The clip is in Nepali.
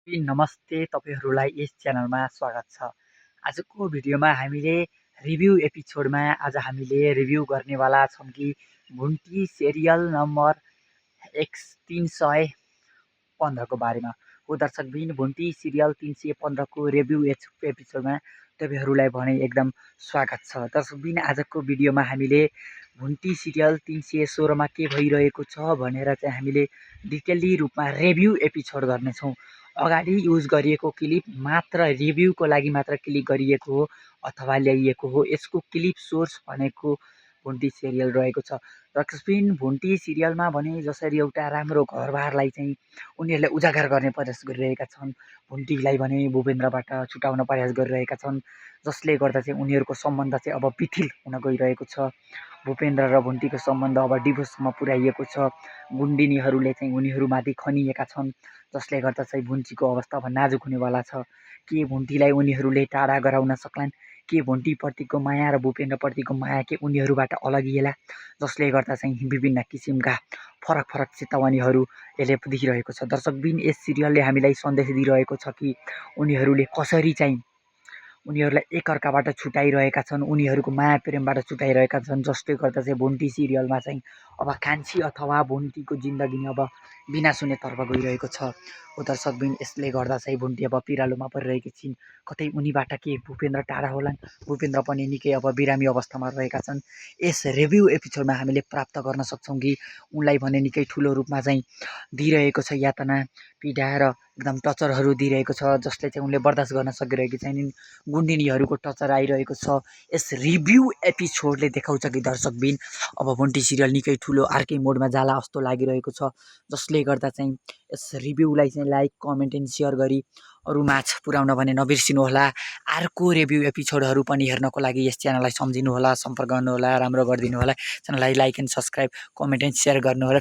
नमस्ते तपाईहरुलाई यस च्यानलमा स्वागत छ। आजको भिडियोमा हामीले रिभ्यू एपिसोडमा आज हामीले रिभ्यू गर्नेवाला छौं कि भुन्टी सिरियल नम्बर X 315 को बारेमा। हो दर्शकबिन, भुन्टी सिरियल 315 को रिभ्यू एपिसोडमा तपाईहरुलाई भने एकदम स्वागत छ। दर्शकबिन, आजको भिडियोमा हामीले भुन्टी सिरियल 316 मा के भइरहेको छ भनेर चाहिँ हामीले डिटेलली रूपमा रिभ्यू एपिसोड गर्नेछौं। अगाडि युज गरिएको क्लिप मात्र रिभ्यूको लागि मात्र क्लिक गरिएको हो अथवा ल्याइएको हो। यसको क्लिप सोर्स भनेको भुन्टी सिरियल रहेको छ। दर्शकबिन, भुन्टी सिरियलमा भने जसरी एउटा राम्रो घरबारलाई चाहिँ उनीहरूले उजागर गर्ने प्रयास गरिरहेका छन्, भुन्टीलाई भने भूपेन्द्रबाट छुटाउन प्रयास गरिरहेका छन्, जसले गर्दा चाहिँ उनीहरूको सम्बन्ध चाहिँ अब पिथिल हुन गइरहेको छ। भूपेन्द्र र भुन्टीको सम्बन्ध अब डिभोर्समा पुर्याइएको छ। गुन्डिनीहरूले चाहिँ उनीहरूमाथि खनिएका छन्, जसले गर्दा चाहिँ भुन्टीको अवस्था अब नाजुक हुनेवाला छ। के भुन्टीलाई उनीहरूले टाढा गराउन सक्लान्? के भुन्टीप्रतिको माया र भूपेन्द्रप्रतिको माया के उनीहरूबाट अलगिएला? जसले गर्दा चाहिँ विभिन्न किसिमका फरक फरक चेतावनीहरू यसले दिइरहेको छ। दर्शकबिन, यस सिरियलले हामीलाई सन्देश दिइरहेको छ कि उनीहरूले कसरी चाहिँ उनीहरूलाई एकअर्काबाट छुटाइरहेका छन्, उनीहरूको माया प्रेमबाट छुटाइरहेका छन्, जसले गर्दा चाहिँ भुन्टी सिरियलमा चाहिँ अब कान्छी अथवा भुन्टीको जिन्दगी अब विनाश हुनेतर्फ गइरहेको छ। हो दर्शकबिन, यसले गर्दा चाहिँ भुन्टी अब पिरालोमा परिरहेकी छिन्। कतै उनीबाट के भूपेन्द्र टाढा होलान्? भूपेन्द्र पनि निकै अब बिरामी अवस्थामा रहेका छन्। यस रिभ्यू एपिसोडमा हामीले प्राप्त गर्न सक्छौँ कि उनलाई भने निकै ठुलो रूपमा चाहिँ दिइरहेको छ यातना, पीडा र एकदम टर्चरहरू दिइरहेको छ, जसले चाहिँ उनले बर्दाश्त गर्न सकिरहेकी छैनन्। गुन्डिनीहरूको टर्चर आइरहेको छ। यस रिभ्यू एपिसोडले देखाउँछ कि दर्शकबिन, अब भुन्टी सिरियल निकै ठुलो अर्कै मोडमा जाला जस्तो लागिरहेको छ। जसले गर्दा चाहिँ यस रिभ्यूलाई चाहिँ लाइक, कमेन्ट एन्ड सेयर गरी अरूमाझ पुर्याउन भने नबिर्सिनुहोला। अर्को रिभ्यू एपिसोडहरू पनि हेर्नको लागि यस च्यानललाई सम्झिनुहोला, सम्पर्क गर्नुहोला, राम्रो गरिदिनुहोला। च्यानललाई like and subscribe, comment and share गर्नुहोला।